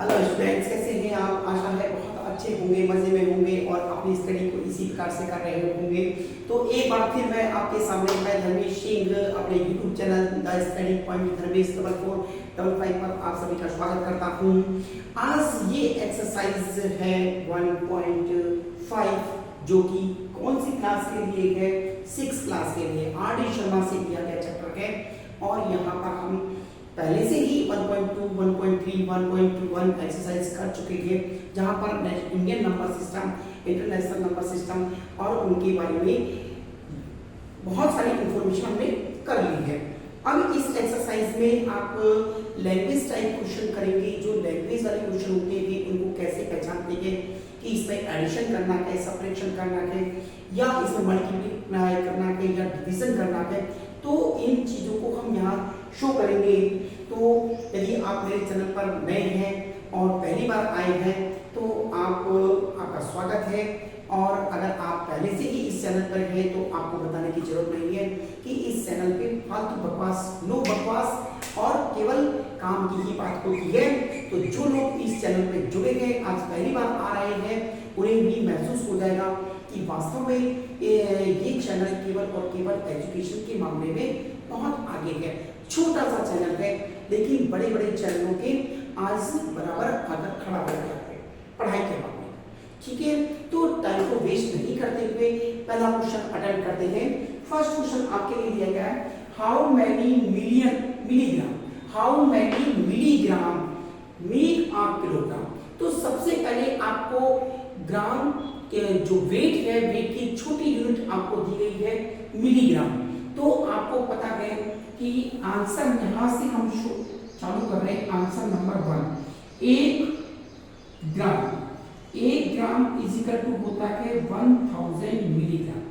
Hello students, कैसे हैं आप? आशा है बहुत अच्छे होंगे, मजे में होंगे और अपनी स्टडी को इसी प्रकार से कर रहे होंगे। तो एक बार फिर मैं आपके सामने मैं धर्मेश सिंह अपने YouTube channel the study point Dharmesh 4455 पर आप सभी का स्वागत करता हूं। आज ये एक्सरसाइज है 1.5 जो कि कौन सी क्लास के लिए है? 6 क्लास के लिए आर.डी. शर्मा से दिया गया चैप्टर है। और यहाँ पर हम पहले से ही 1.2, 1.3, 1.1 एक्सरसाइज कर चुके हैं, जहां पर Indian number system, international number system और उनके बारे में बहुत सारी इंफॉर्मेशन हमने कर ली है। अब इस एक्सरसाइज में आप लैंग्वेज टाइप क्वेश्चन करेंगे। जो लैंग्वेज वाले क्वेश्चन होते हैं उनको कैसे पहचानते हैं कि इसमें एडिशन करना है, सब्ट्रैक्शन करना है, या इसमें मल्टीप्लाई करना है या डिवीजन करना है, तो इन चीजों को हम यहाँ शो करेंगे। तो यदि आप मेरे चैनल पर नए हैं और पहली बार आए हैं तो आपका स्वागत है। और अगर आप पहले से ही इस चैनल पर हैं तो आपको बताने की जरूरत नहीं है कि इस चैनल पे फालतू बकवास, नो बकवास और केवल काम की ही बात होती है। तो जो लोग इस चैनल पे जुड़े हैं, आज पहली बार आ रहे हैं, उन्हें भी महसूस हो जाएगा कि वास्तव में ये चैनल केवल और केवल एजुकेशन के मामले में बहुत आगे है। छोटा सा चैनल है लेकिन बड़े बड़े चैनलों के आज बराबर आगे खड़ा हो गया है पढ़ाई के मामले में। ठीक है, तो टाइम को वेस्ट नहीं करते हुए पहला क्वेश्चन अटेम्प्ट करते हैं। फर्स्ट क्वेश्चन आपके लिए दिया गया है, how many milligram make a kilogram. तो सबसे पहले आपको ग्राम के जो वेट है, वेट की छोटी यूनिट आपको दी गई है मिलीग्राम। तो आपको पता है कि आंसर यहां से हम चालू कर रहे हैं। Answer number 1, 1 gram is equal to होता है 1000 मिलीग्राम।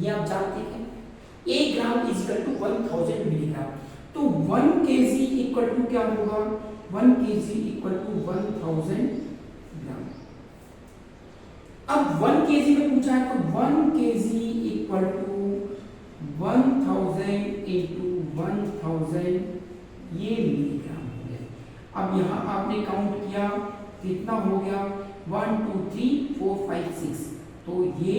ये आप जानते हैं, 1 gram is equal to 1000 milligram. तो 1 केजी इक्वल टू क्या होगा? 1 केजी इक्वल टू 1000 ग्राम। अब 1 केजी में पूछा है तो 1 केजी इक्वल टू 1000 इंटू 1000 ये मिलीग्राम हो गया। अब यहां आपने काउंट किया कितना हो गया? 1 2 3 4 5 6। तो ये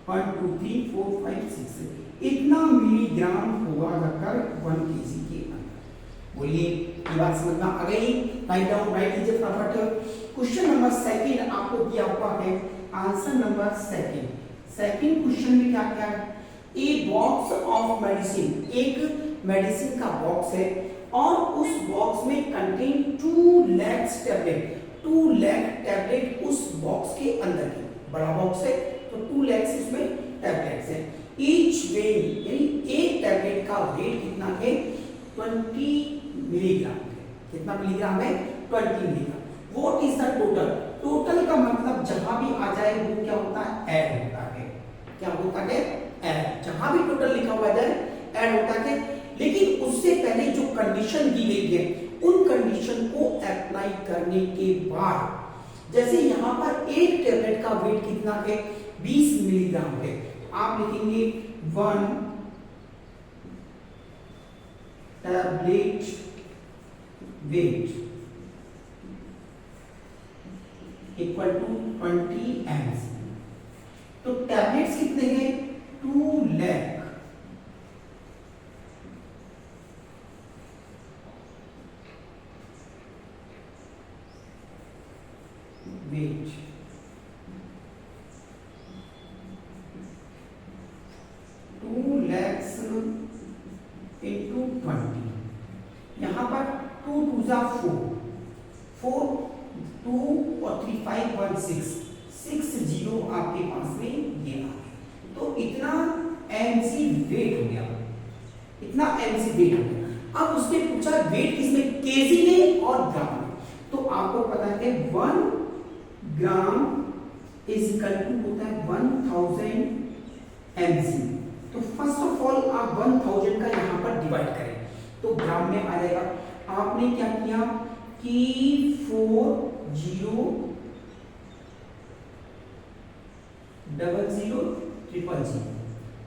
1 2 3 4 5 6 इतना मिलीग्राम होगा अगर 1 केजी के अंदर। बोलिए, ये बात समझ में आ गई? राइट लीजिए फटाफट। क्वेश्चन नंबर 2 आपको दिया हुआ है। आंसर नंबर 2 सेकंड क्वेश्चन में क्या क्या है? ए बॉक्स ऑफ मेडिसिन, एक मेडिसिन का बॉक्स है और उस बॉक्स में contain 2 lakh tablet. 2 lakh tablet उस बॉक्स के अंदर है। बड़ा बॉक्स है तो 2 लाख इसमें टैबलेट्स है। ईच वेट यानी एक टैबलेट का वेट कितना है? 20 मिलीग्राम है। कितना मिलीग्राम है? 20 milligram. What is the total? Total का मतलब जहां भी आ जाए वो क्या होता है? ऐड होता है। क्या होता है? ऐड। जहां भी टोटल लिखा हुआ जाए ऐड होता है। लेकिन उससे पहले जो कंडीशन दी गई है, उन कंडीशन को अप्लाई करने के बाद, जैसे यहां पर एक टैबलेट का वेट कितना है? 20 मिलीग्राम है। आप लिखेंगे 1 tablet weight equal to 20 mg। तो टैबलेट्स कितने हैं? 2 लाख। Wait 2 lakhs into 20। यहां पर 2 2 जा 4 2 और 3 5 1 6 0 आपके पास में ये आ गया। तो इतना mg वेट हो गया, इतना mg वेट हो गया। अब उसने पूछा वेट किसमें? केजी में और ग्राम में। तो आपको पता है 1 ग्राम इज इक्वल टू होता है 1000 mg। तो फर्स्ट ऑफ ऑल आप 1000 का यहां पर डिवाइड करें तो ग्राम में आ जाएगा। आपने क्या किया कि 40 00 000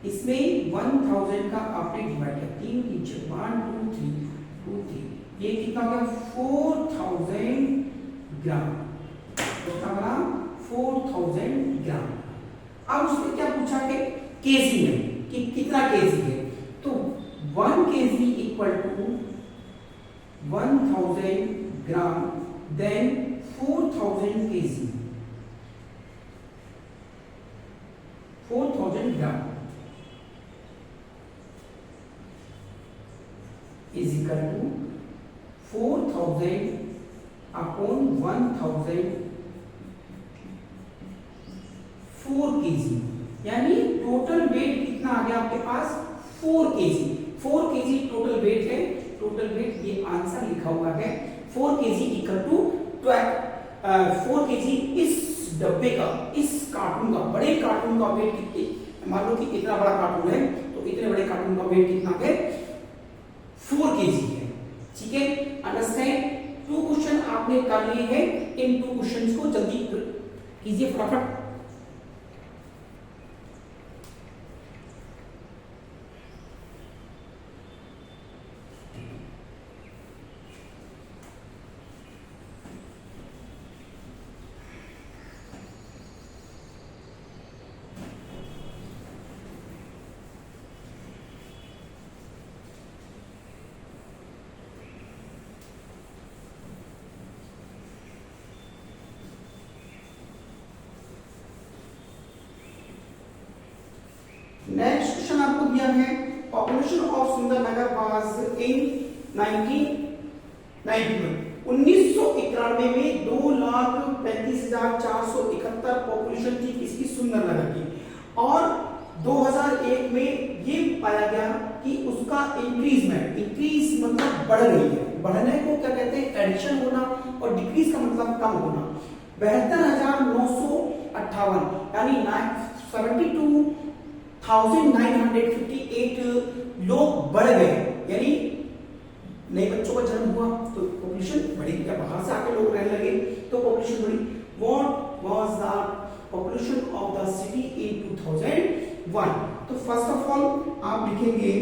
इसमें 1000 का आपने डिवाइड किया। 3 3 1 2 3 2 3 ये कितना हो गया 4000 ग्राम, कितना बना 4000 ग्राम। अब उसने क्या पूछा कि केजी में कि कितना केजी है, तो 1 KG equal to 1000 gram then 4000 KG, 4000 gram is equal to 4000 upon 1000 4 KG, यानी टोटल वेट कितना आ गया आपके पास 4 केजी। 4 केजी टोटल वेट है, टोटल वेट ये आंसर लिखा हुआ है 4 केजी इक्वल टू 4 केजी। इस डब्बे का, इस कार्टून का, बड़े कार्टून का वेट कितनी, मान लो कि इतना बड़ा कार्टून है तो इतने बड़े कार्टून का वेट कितना है 4 केजी है। ठीक है, अंडरस्टैंड। 2 क्वेश्चन आपने कर लिए हैं, इन 2 क्वेश्चंस को जल्दी कीजिए फटाफट। नेक्स्ट क्वेश्चन आपको दिया है, population of Sundarnagar was in 1991 में 2,35,471 पॉपुलेशन थी किसकी, सुंदरनगर की, और 2001 में ये पाया गया कि उसका इंक्रीज मतलब बढ़ रही है। बढ़ने को क्या कहते हैं, एडिशन होना, और डिक्रीज का मतलब कम होना। 72,958 यानी 72,958 लोग बढ़ गए, यानी नए बच्चों का जन्म हुआ तो पॉपुलेशन बढ़ी, या बाहर से आके लोग रहने लगे तो पॉपुलेशन बढ़ी। What was the population of the city in 2001? तो फर्स्ट ऑफ ऑल आप लिखेंगे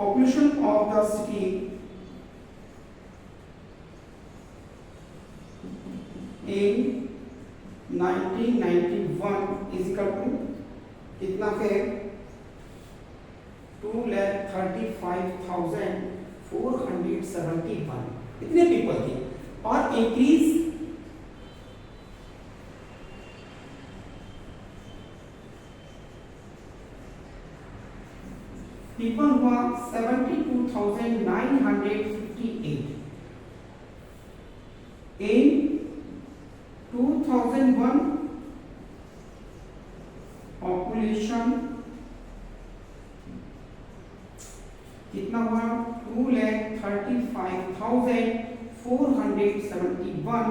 population of the city in 1991 is equal to कितना है 2,35,471 इतने पीपल थे, और इंक्रीज पीपल हुआ 72,958 in 2001 पॉपुलेशन कितना हुआ 2,35,471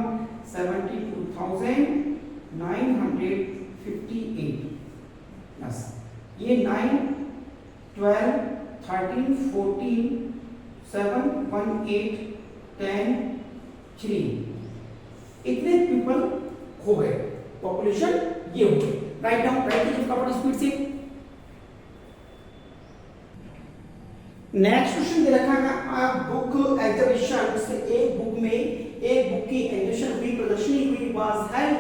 72,958 प्लस ये 9 12 13 14 7 1 8 10 3 इतने पीपल हो गए, पॉपुलेशन ये हो गई। राइट डाउन, राइट फटाफट स्पीड से। नेक्स्ट क्वेश्चन दे रखा है बुक एग्जीबिशन से, एक बुक की एग्जीबिशन हुई, प्रदर्शनी हुई, वाज हेल्ड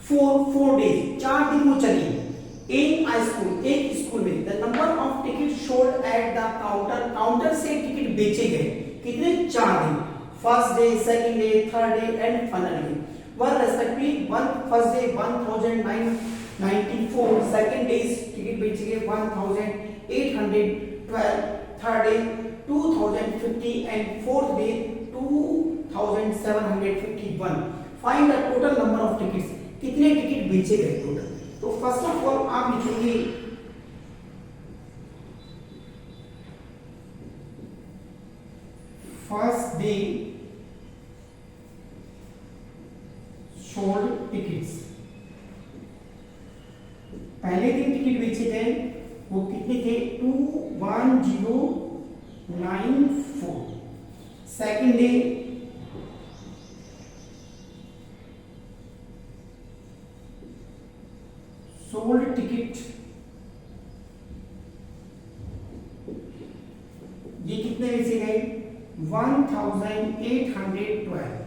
फॉर 4 डेज, 4 दिन वो चली इन आ स्कूल, एक स्कूल में। The number of ticket sold at the counter से टिकट बेचे गए कितने, 4 दिन, first day, second day, third day and final day, were respectively first day 1994, second day ticket बेचे गए 1812, third day 2050 and fourth day 2751। Find the total number of tickets, कितने ticket बेचे गए टोटल। तो फर्स्ट ऑफ ऑल आप लिखेंगे first day sold tickets, पहले दिन टिकट बेचे गए वो कितने थे 21094, second day 1812.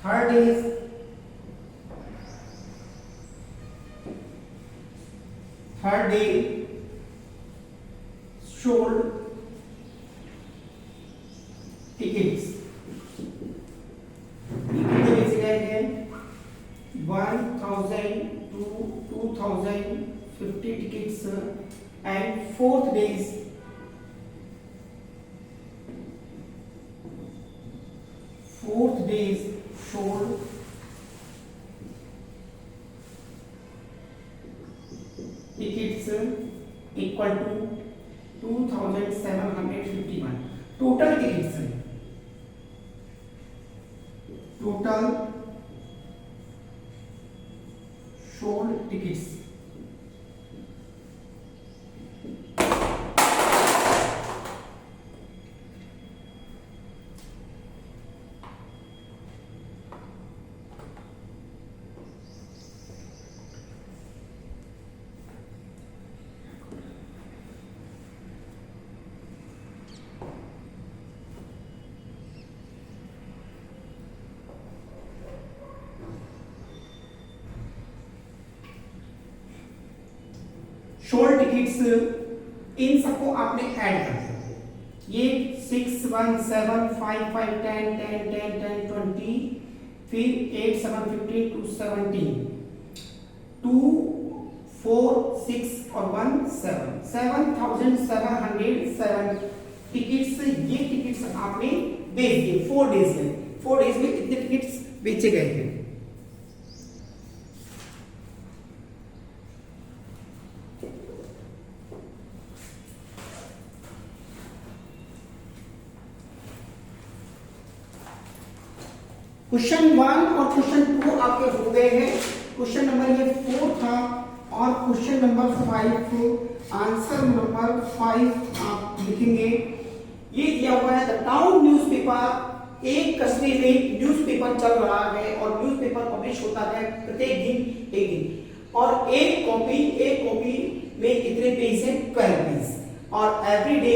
Third is third day sold tickets. कितने बेचे गए हैं? 1000 to 2050 tickets. And fourth days sold tickets equal to 2751. Total tickets, total sold tickets. Sold tickets इन सबको आपने ऐड कर दिया। ये 6 1 7 5 5 10 10 10 10 20, फिर 8 7 15 2 17, 2 4 6 और 1 7, 7707 टिकट्स। ये टिकट्स आपने बेच दिए 4 डेज में। 4 डेज में इतने टिकट्स बेचे गए हैं। क्वेश्चन 1 और क्वेश्चन 2 आपके हो गए हैं। क्वेश्चन नंबर ये 4 था और क्वेश्चन नंबर 5 आंसर नंबर 5 आप लिखेंगे। ये दिया हुआ है द टाउन न्यूज़पेपर। एक कस्बे में न्यूज़पेपर चल रहा है और न्यूज़पेपर पब्लिश होता है प्रत्येक दिन एक दिन, और एक कॉपी में कितने पेज है? 12 पेज। और एवरी डे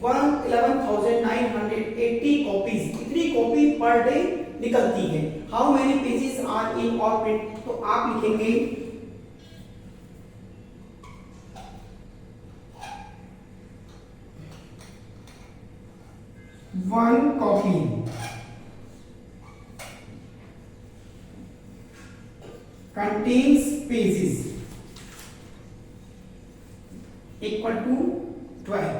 11,980 कॉपीज, इतनी कॉपी पर डे निकलती है। How many pages are in all print? तो आप लिखेंगे 1 copy contains pages equal to 12.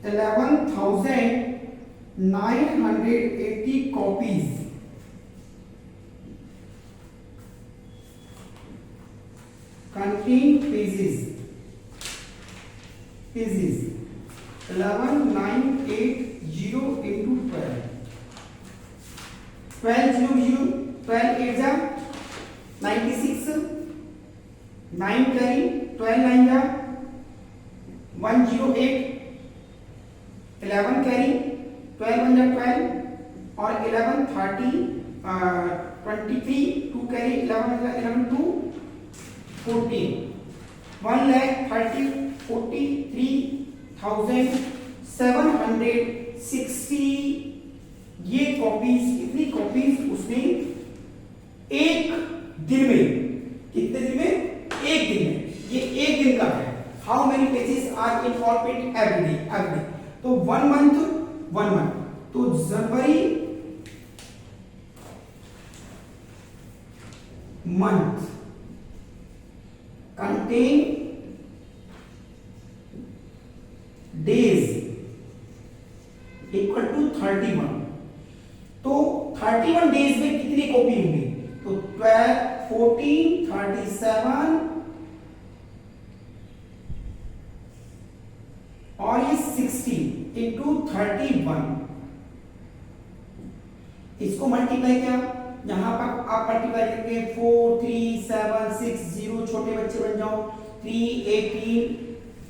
11,980 copies contain pages 11,980 into 12. 12 0 12 8 जा 96, 9 carry 12 9 जा 108, 11 carry 12 1 जा 12 और 11 30 23, 2 carry 11 2 14, 1,43,760 ये कॉपीज, इतनी कॉपीज उसने एक दिन में, कितने दिन में? एक दिन में। ये एक दिन का है। How many pages are in all print every day? तो 1 मंथ तो जनवरी month contain days equal to 31। तो 31 डेज में कितनी कॉपी होंगी? तो 12 14 37 और ये 16 इंटू 31। इसको मल्टीप्लाई किया, यहां पर आप मल्टीप्लाई करके 4 3 7 6 0 छोटे बच्चे बन जाओ 3 18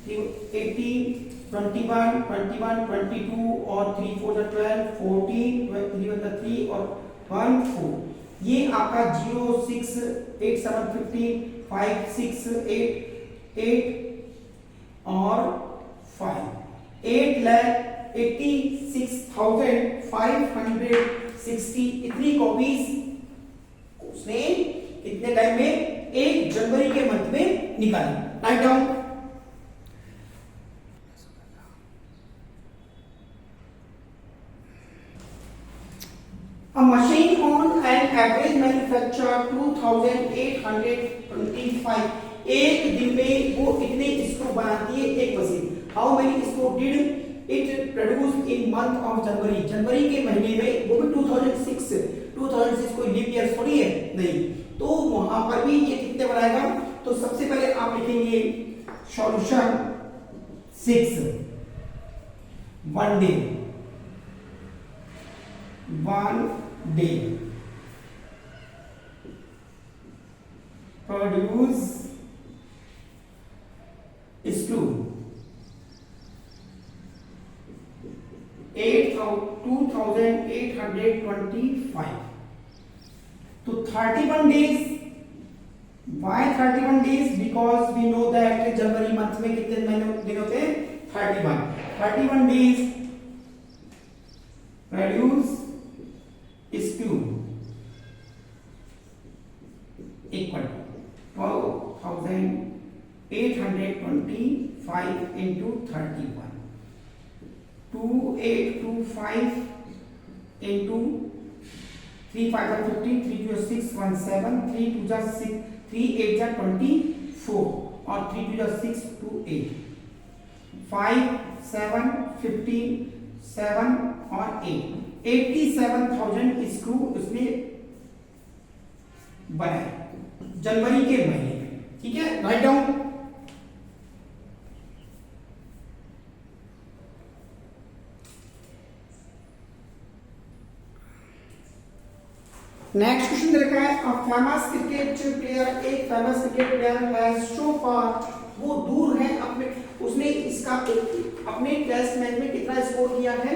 21 21 22 और 3 4 12 14 3 3 और 1 4। ये आपका 0 6 8 7 15 5 6 8 8 और 5 8 लाख 86,560 इतनी कॉपीज उसने कितने टाइम में, 1 जनवरी के मंथ में निकाली। Write down. A machine on an average manufacture 2,825 एक दिन में वो इतने स्क्रू बनाती है एक मशीन। How many screw did it produce in month of January, जनवरी के महीने में, वो भी 2006 कोई लीप ईयर थोड़ी है, नहीं, तो वहां पर भी ये कितने बनाएगा। तो सबसे पहले आप लिखेंगे सॉल्यूशन 6 1 डे produce screw 2,825। तो 31 days, why 31 days? Because we know that January month में कितने दिन होते हैं, 31 days produce screw equal to 12,825 into 31, 2825 into 3 5 are 15, 3 2 are 6 1 7, 3 2 are 6, 3 8 are 24 और 3 2 are 6 2 8, 5 7 15 7 और 8, 87,000 स्क्रू उसने बनाए जनवरी के महीने में। ठीक है, राइट डाउन। नेक्स्ट क्वेश्चन देखा है, एक famous cricket player has so far, वो दूर है अपने, उसने इसका अपने टेस्ट मैच में कितना स्कोर किया है,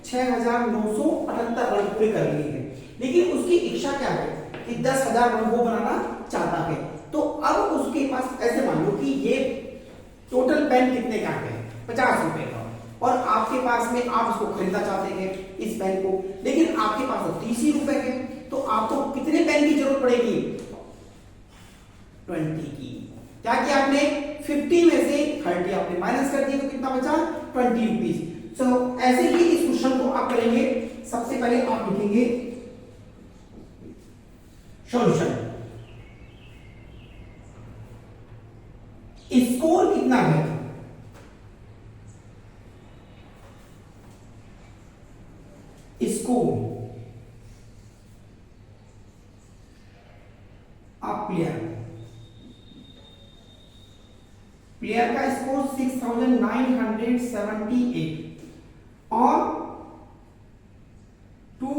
6,978 रन पूरे कर लिए हैं, लेकिन उसकी इच्छा क्या है कि 10,000 रन वो बनाना चाहता है। तो अब उसके पास, ऐसे मान लो कि ये टोटल पेन कितने का है, 50 रुपए का, और आपके पास में आप उसको खरीदना चाहते हैं इस पेन को, लेकिन आपके पास 30 ही रुपए है, तो आपको कितने पेन की जरूरत पड़ेगी, 20 की। क्या किया आपने, 50 में से 30 आपने माइनस कर दिया, तो कितना बचा, 20 रुपीज। सो ऐसे ही इस क्वेश्चन को आप करेंगे। सबसे पहले आप लिखेंगे सॉल्यूशन, स्कोर कितना है, स्कोर ऑफ प्लेयर का स्कोर 6,978 और to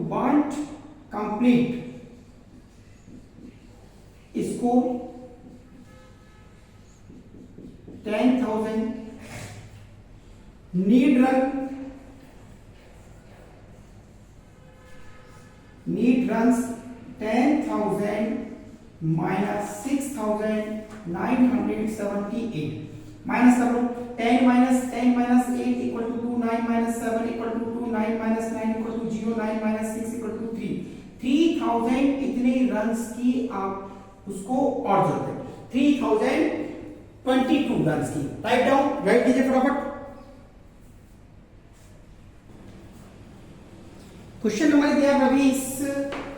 want complete score 10,000 need runs 10,000 minus 6,978 minus 10 minus 10 minus 8 equal to 2, 9 minus 7 equal to 2, 9 minus 9 equal to 0, 9 minus 6 equal to 3, 3,000 इतने रन्स की आप उसको और जोड़ते हैं, 3,022 रन्स की। राइट डाउन, राइट कीजिए फटाफट। क्वेश्चन नंबर दिया,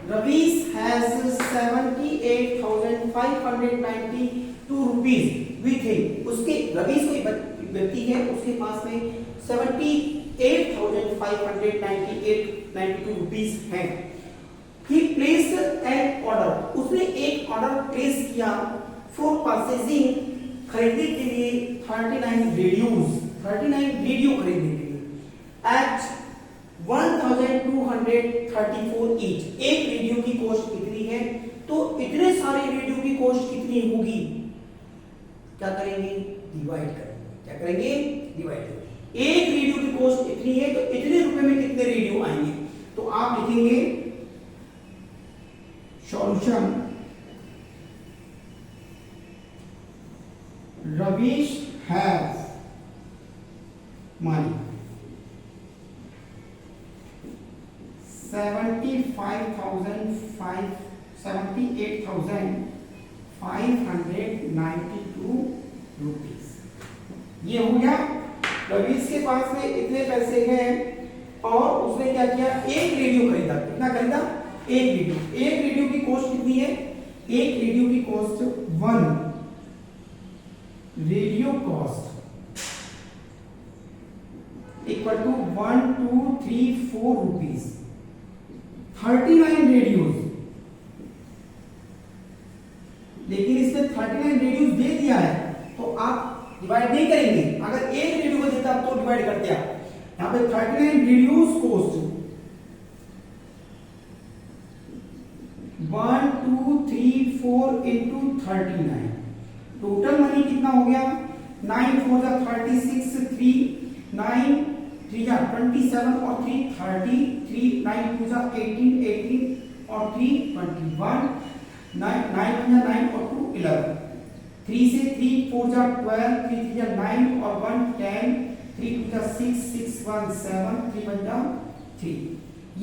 Ravish has 78,592 rupees with him. उसके रवीश कोई व्यक्ति है, उसके पास में 78,592 रुपीज है। ही प्लेस्ड एन ऑर्डर, उसने एक ऑर्डर प्लेस किया फॉर परचेजिंग, खरीदने के लिए 39 रेडियो खरीदने के लिए एट 1,234 ईच। एक रेडियो की कॉस्ट कितनी है, तो इतने सारे रेडियो की कॉस्ट कितनी होगी, क्या करेंगे, डिवाइड करेंगे। क्या करेंगे, डिवाइड करेंगे। एक रेडियो की कॉस्ट इतनी है, तो इतने रुपए में कितने रेडियो आएंगे, तो आप लिखेंगे solution Pravesh has money 78,592 rupees. ये हो गया, प्रवेश के पास में इतने पैसे हैं और उसने क्या किया, एक रेडियो खरीदा। कितना खरीदा? एक रेडियो। एक रेडियो की कॉस्ट कितनी है? एक रेडियो की cost 1 radio cost equal to 1 2 3 4 rupees. 39 radios, लेकिन इसमें 39 रेडियोज दे दिया है तो आप डिवाइड नहीं करेंगे। अगर एक रेडियो को देता तो डिवाइड करते आप। यहां पे 39 radios cost 1 2 3 4 into 39। Total money कितना हो गया? 9 4 जा 36, 3 9 3 जा 27 और 3 33, 9 2 जा 18 18 और 3 21, 9 9 जा 9 और 2 11, 3 से 3 4 जा 12, 3 3 जा 9 और 1 10, 3 2 जा 6 6 1 7, 3 1 जा 3।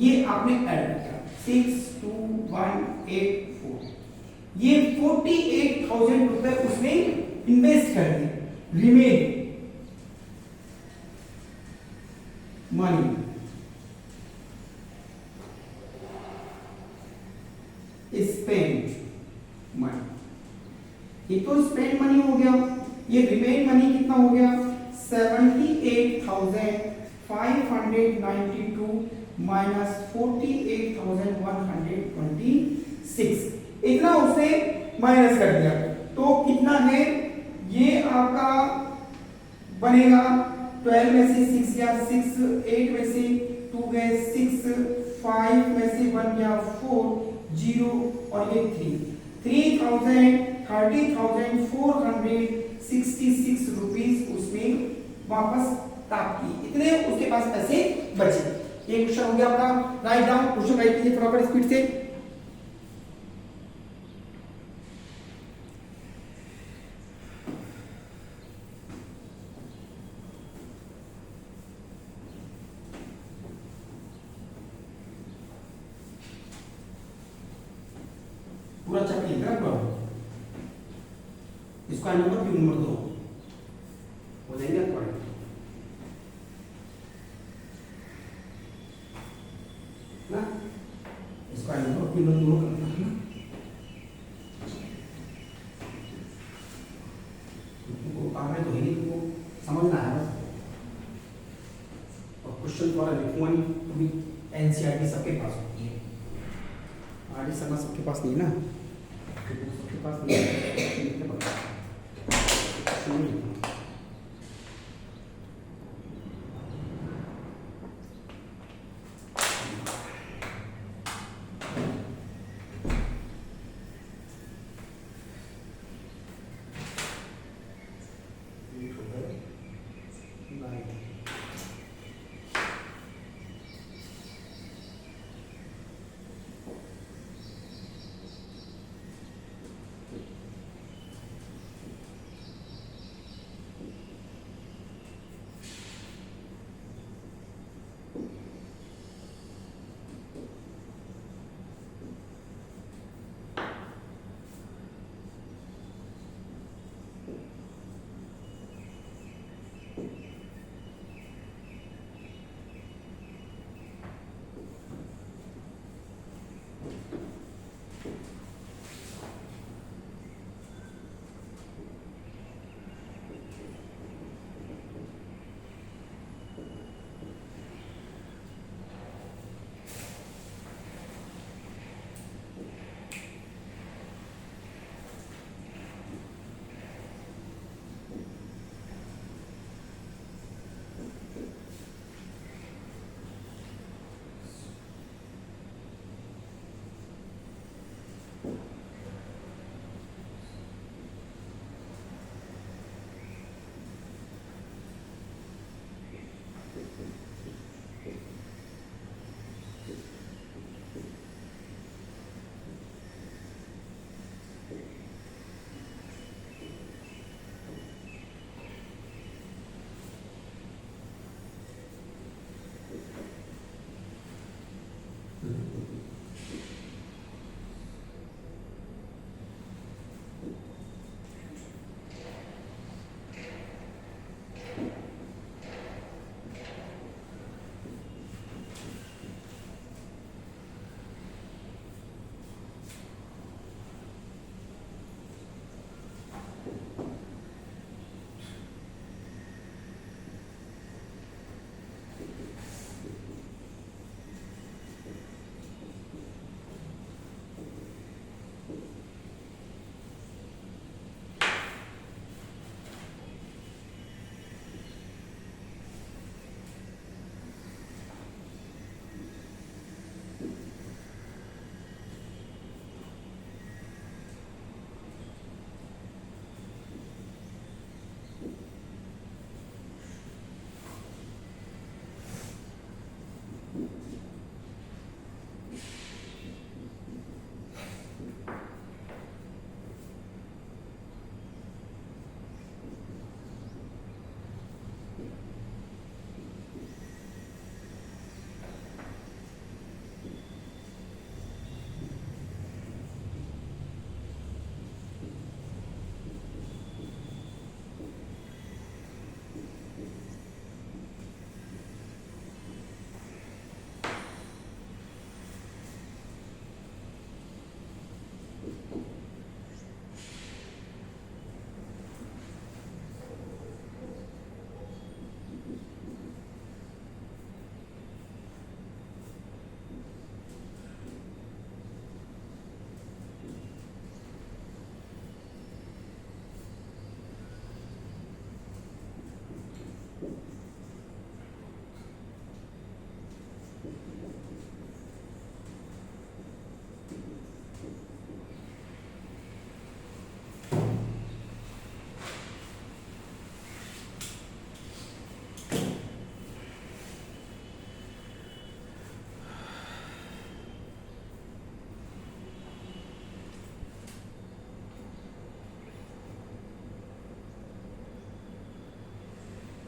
ये आपने ऐड किया 6 2 1 8 4। ये 48,000 रुपए उसने इन्वेस्ट कर दिए। Remain money spend money. ये तो स्पेंड मनी हो गया। ये रिमेन मनी कितना हो गया? 78,592 माइनस 48,126। इतना उसने माइनस कर दिया तो कितना है? ये आपका बनेगा 12 में से 6 गया 6, 8 में से 2 गए 6, 5 में से 1 गया 4, 0 और ये 3, 30,466 रुपीस उसने वापस प्राप्त की। इतने उसके पास पैसे बचे। ये क्वेश्चन हो गया आपका। राइट डाउन, क्वेश्चन राइट कीजिए प्रॉपर स्पीड से। पूरा चैप्टर लिख रहा है। इसका नंबर क्यों नंबर 2 हो जाएंगे थोड़े ना। इसका नंबर क्यों नंबर 2 करना है ना। तुमको काम है तो ही तुमको समझना है बस। और क्वेश्चन द्वारा लिखूंगा नहीं तो भी एनसीईआरटी सबके पास होती है। आगे समझ सबके पास नहीं ना, सबके पास नहीं है।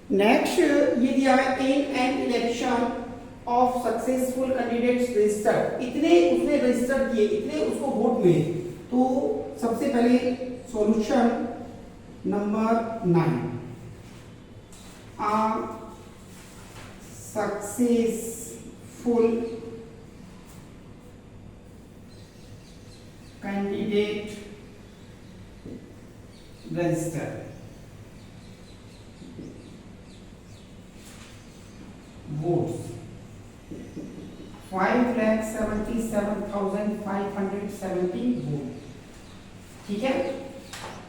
नेक्स्ट ये दिया है in an election of successful candidates registered, इतने उसने रजिस्टर किए, इतने उसको वोट मिले। तो सबसे पहले solution number 9, a successful candidate registered votes 5,77,570 votes, ठीक है।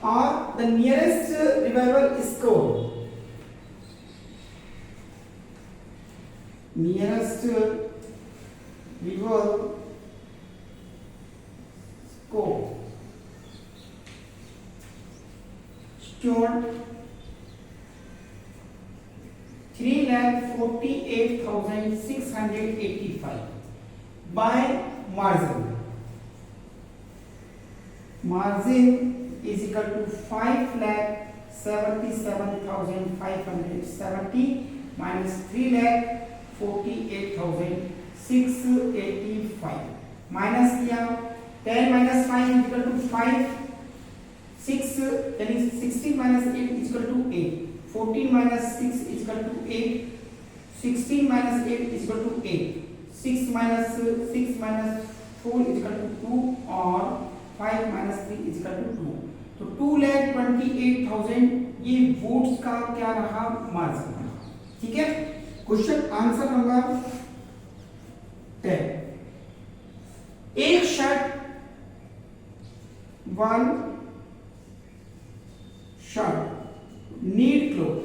और the nearest revival score, nearest revival score stood 3,48,685 by margin. Margin is equal to 5,77,570 minus 3,48,685 minus किया 10 minus 5 is equal to 5, 6 यानी 16 minus 8 is equal to 8, 14 minus 6 is equal to 8, 16 minus 8 is equal to 8, 6 minus 4 is equal to 2 और 5 minus 3 is equal to 2। तो 2,28,000 ये votes का क्या रहा, margin रहा, ठीक है। क्वेश्चन आंसर नंबर 10, एक shirt, one shirt need cloth,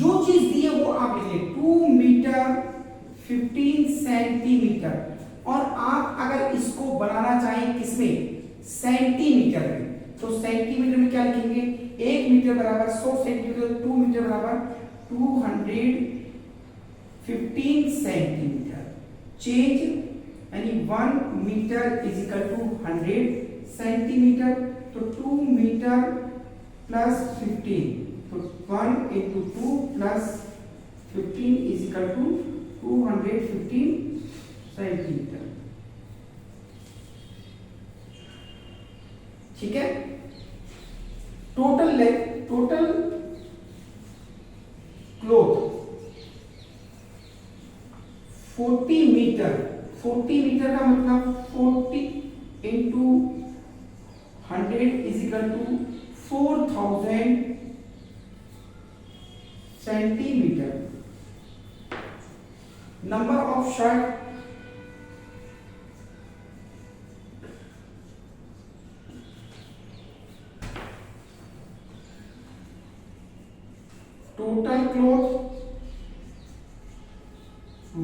जो चीज दी है वो आप लिख लें 2 मीटर 15 सेंटीमीटर, और आप अगर इसको बनाना चाहें किसमें, सेंटीमीटर में, तो सेंटीमीटर में क्या लिखेंगे, 1 मीटर बराबर 100 सेंटीमीटर, 2 मीटर बराबर 215 सेंटीमीटर, चेंज यानी 1 metre is equal to 100 centimetre, तो 2 मीटर प्लस 15, तो 1 into 2 plus 15 is equal to 215 centimetre, ठीक है। Total length, total cloth 40 metre, 40 metre का मतलब 40 into 100 is equal to 4,000 centimetre. Number of shirt, total cloth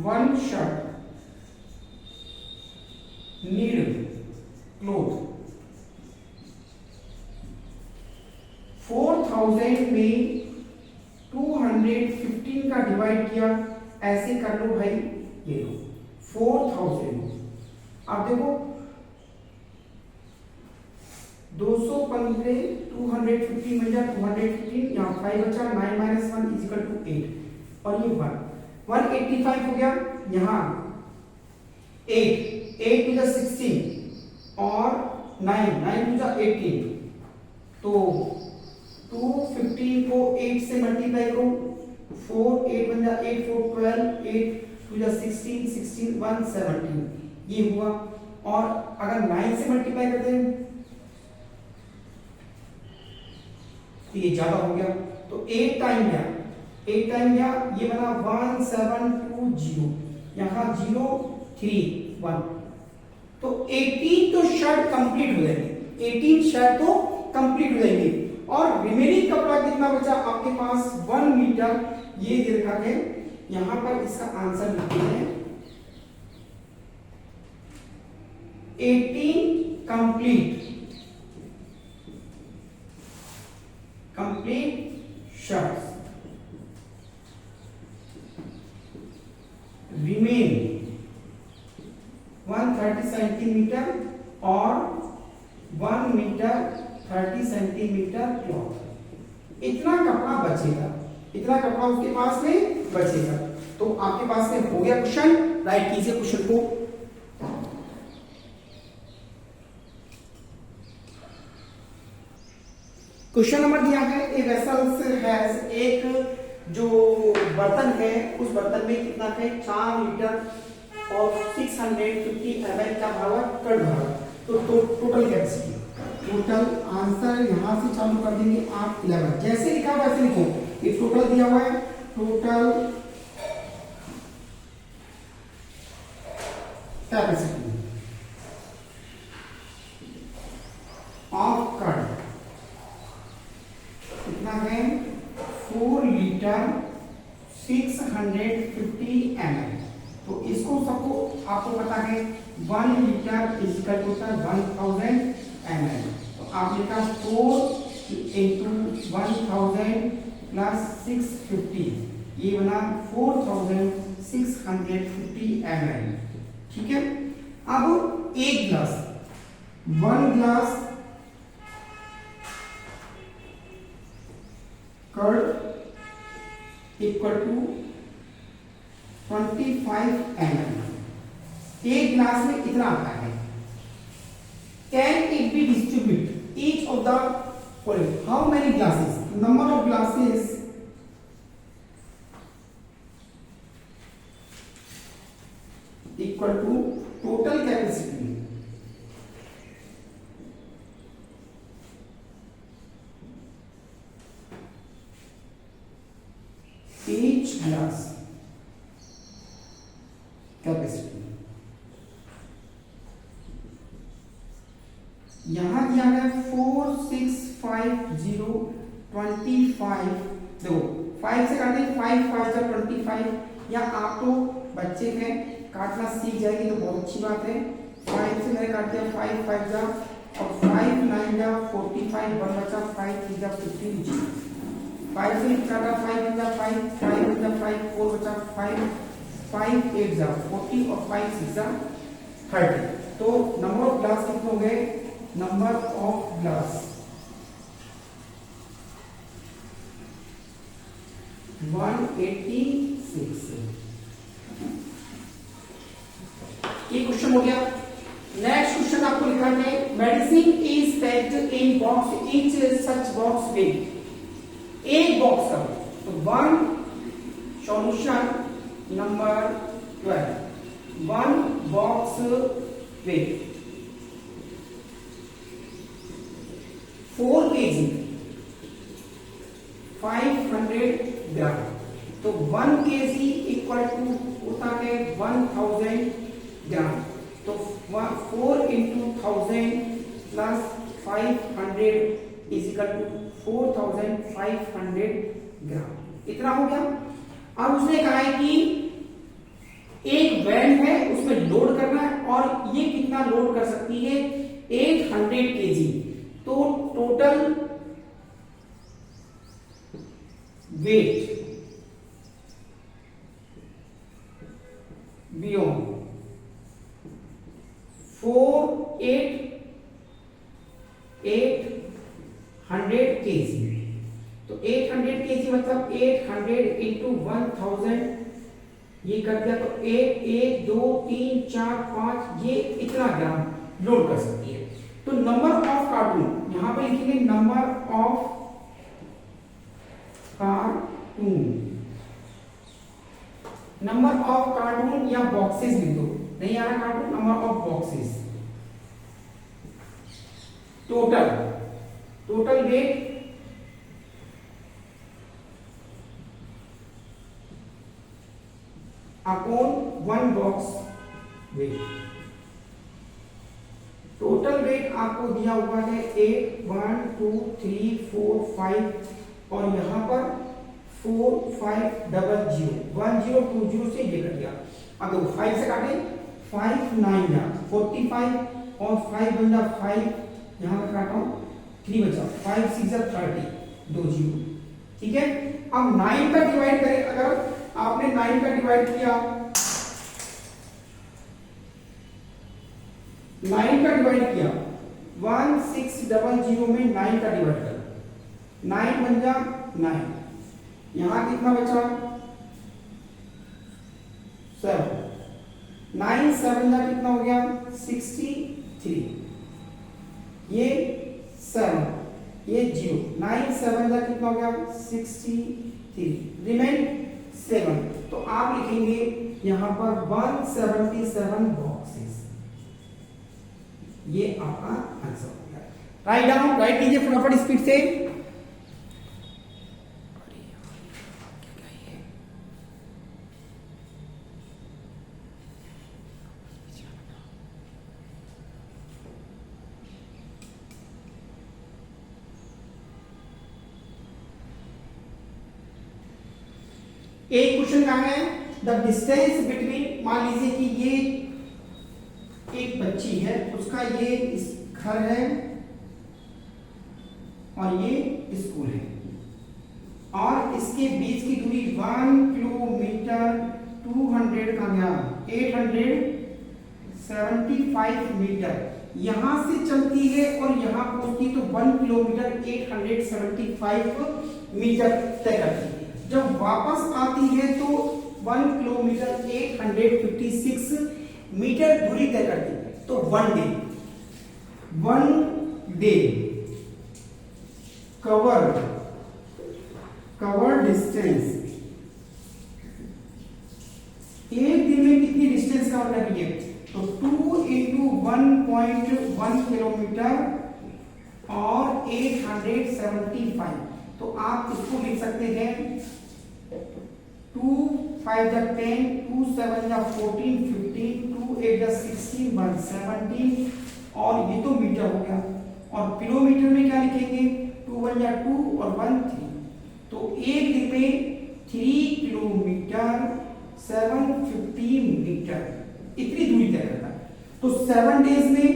1 shirt need cloth 4,000 में 215 का divide किया, ऐसे कर लो भाई, ये लो 4,000। अब देखो 215 215 मिल जाए, 215 यहाँ 5 बचा, 9 minus 1 is equal to 8, और ये 185 हो गया, यहाँ 8 to the 16 और 9 to the 18, तो 215 को 8 से मल्टीप्लाई करो, 4 8 बन जा 8 4 12, 8 to the 16 117, ये हुआ। और अगर 9 से मल्टीप्लाई करते हैं तो ये ज्यादा हो गया, तो 8 टाइम गया, ये बना 1720, यहाँ 0 3 1, तो 18 तो शर्ट कंप्लीट हो जाएंगे, 18 शर्ट तो कंप्लीट हो जाएंगे, और रिमेनिंग कपड़ा कितना बचा आपके पास 1 मीटर, ये दे रखा है। यहां पर इसका आंसर लिखते हैं 18 कंप्लीट शर्ट्स रिमेन 130 सेंटीमीटर और 1 मीटर 30 सेंटीमीटर सेंटीमीटर क्लॉथ। इतना कपड़ा बचेगा, इतना कपड़ा उसके पास में बचेगा। तो आपके पास में हो गया क्वेश्चन, राइट कीजिए क्वेश्चन को। क्वेश्चन नंबर दिया है, ए वेसल्स हैज, एक जो बर्तन है उस बर्तन में कितना है 4 लीटर और 650 ml का भरा कर्ड भरा। तो टोटल कैपेसिटी, टोटल आंसर यहां से चालू कर देंगे आप 11। जैसे लिखा हुआ वैसे लिखो, ये टोटल दिया हुआ है, टोटल कैपेसिटी ऑफ कर्ड कितना है 4 लीटर 650 ml। तो इसको सबको आपको पता है 1 लीटर इजकल होता है 1000 ml। तो आप लिखा 4 इंटू 1000 प्लस 650, ये बना 4650 ml। ठीक है। अब एक glass, 1 glass curd equal to 25 ml। एक ग्लास में इतना आता है। Can it be distribute each of the following, how many glasses, number of glasses equal to total capacity each glass capacity. यहां दिया है 4 6 5 0 25। देखो 5 से काटे 5 5 जा 25, या आप तो बच्चे हैं काटना सीख जाएगी तो बहुत अच्छी बात है। 5 से मैंने काट दिया 5 5 जा और 5 9 जा 45, 1 बचा 5 3 जा 15, 5 से काटा 5 जा 5 5 जा 5 4 बचा 5 5 8 जा 40 और 5 6 जा 30। तो नंबर ऑफ ग्लास कितने हो गए, नंबर ऑफ ग्लास 186। ये क्वेश्चन हो गया। नेक्स्ट क्वेश्चन आपको लिखा है, medicine is packed in box, each such box with, एक बॉक्स का तो 1 solution number 12, 1 box with 4 kg 500 ग्राम। तो 1 kg इक्वल टू होता है 1000 ग्राम। तो 4 into 1000 plus 500 is equal to 4500 gram. इतना हो गया। अब उसने कहा है कि एक वैन है उसमें लोड करना है और ये कितना लोड कर सकती है 800 kg। तो टोटल वेट बियॉन्ड 800 kg। तो 800 kg मतलब 800 इंटू 1000 ये कर दिया। तो 1 1 2 3 4 5 ये इतना ग्राम लोड कर सकती है। तो नंबर ऑफ कार्टून यहां पे लिखेंगे, number of carton, number of carton या बॉक्सेस लिख दो, नहीं आ रहा carton, number of boxes. Total weight upon 1 box weight. Total weight आपको दिया हुआ है 8 1 2 3 4 5 और यहां पर 4 5 0 0 1 0 2 0 से ये कट गया। अब देखो 5 से काटे 5 9 जा 45 और 5 बन जा 5, यहां पर काटा हूं 3 बचा 5 6 जा 30 2 0। ठीक है। अब 9 का डिवाइड करें, अगर आपने 9 का डिवाइड किया, 9 का डिवाइड किया 1600 में 9 का डिवाइड कर 9 बन जा 9, यहाँ कितना बचा 7, 9 7 का कितना हो गया 63, ये 7, ये 0, 9 7 का कितना हो गया 63, रिमेन 7, तो आप लिखेंगे यहां पर 177 बॉक्सेस, ये आपका आंसर हो गया। राइट डाउन, राइट कीजिए फटाफट स्पीड से। एक क्वेश्चन क्या है, द डिस्टेंस बिटवीन, मान लीजिए कि ये एक बच्ची है, उसका ये इस घर है और ये स्कूल है, और इसके बीच की दूरी 1 किलोमीटर 200 का गया 875 मीटर, यहां से चलती है और यहां पहुंचती तो 1 किलोमीटर 875 मीटर तय करती है। जब वापस आती है तो 1 किलोमीटर 856 मीटर दूरी तय करती है। तो वन डे कवर डिस्टेंस, एक दिन में कितनी डिस्टेंस कवर करनी है, तो 2 into 1.1 किलोमीटर और 875, तो आप इसको लिख सकते हैं 2 5 10, 2 7 14 15, 2 8 16 117, और ये तो मीटर हो गया, और किलोमीटर में क्या लिखेंगे 2 1 2 और 1 3, तो एक दिन में 3 किलोमीटर 750 मीटर इतनी दूरी तय करता है। तो 7 डेज में,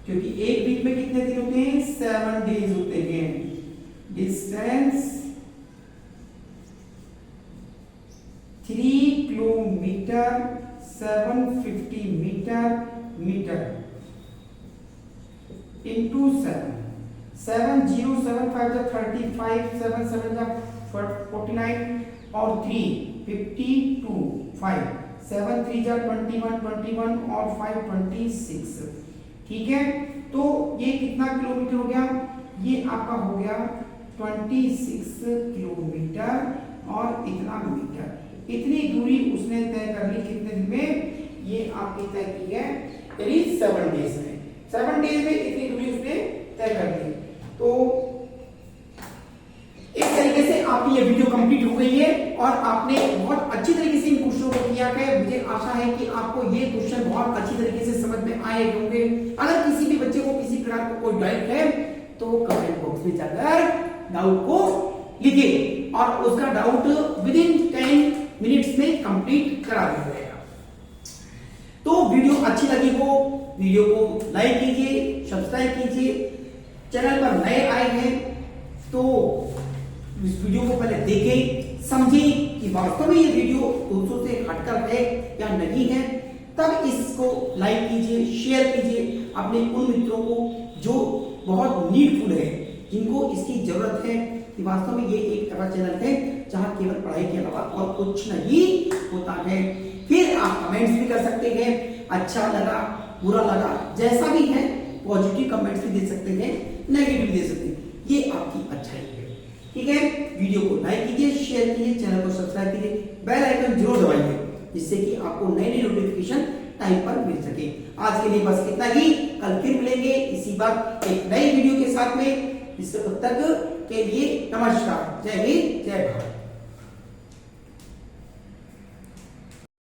क्योंकि एक वीक में कितने दिन होते हैं 7 डेज होते हैं, डिस्टेंस 3 किलोमीटर 750 मीटर इंटू 7 0 7 5 35, 7 7 49 और 3 52, 5 7 3 21 और 5 26, ठीक है। तो ये कितना किलोमीटर हो गया, ये आपका हो गया 26 किलोमीटर और इतना मीटर, इतनी दूरी उसने तय कर ली कितने दिन में, ये आपकी तय की है यानी 7 डेज में, 7 डेज में इतनी दूरी उसने तय कर ली। तो इस तरीके से आपकी ये वीडियो कंप्लीट हो गई है और आपने बहुत अच्छी तरीके से इन क्वेश्चनों को किया है। मुझे आशा है कि आपको ये क्वेश्चन बहुत अच्छी तरीके से समझ में आए होंगे। अगर किसी भी बच्चे को किसी प्रकार का कोई डाउट है तो कमेंट बॉक्स में जाकर डाउट को लिखिए और उसका डाउट विद इन 10 मिनट्स में कंप्लीट करा दिया जाएगा। तो वीडियो अच्छी लगी हो, वीडियो को लाइक कीजिए, सब्सक्राइब कीजिए, चैनल पर नए आए हैं तो इस वीडियो को पहले देखें, समझें कि वास्तव में ये वीडियो दूसरों से हटकर है या नहीं है, तब इसको लाइक कीजिए, शेयर कीजिए अपने उन मित्रों को जो बहुत नीडफुल है, जिनको इसकी जरूरत है कि वास्तव में ये एक ऐसा चैनल है जहां केवल पढ़ाई के अलावा और कुछ नहीं होता है। फिर आप कमेंट्स भी कर सकते हैं, अच्छा लगा, बुरा लगा, जैसा भी है, पॉजिटिव कमेंट्स भी दे सकते हैं, नेगेटिव भी दे सकते हैं, ये आपकी अच्छाई है। ठीक है, वीडियो को लाइक कीजिए, शेयर कीजिए, चैनल को सब्सक्राइब कीजिए, बेल आइकन जरूर दबाइए जिससे कि आपको नई नई नोटिफिकेशन टाइम पर मिल सके। आज के लिए बस इतना ही, कल फिर मिलेंगे इसी बात एक नई वीडियो के साथ में। तब तक के लिए नमस्कार, जय हिंद, जय भारत।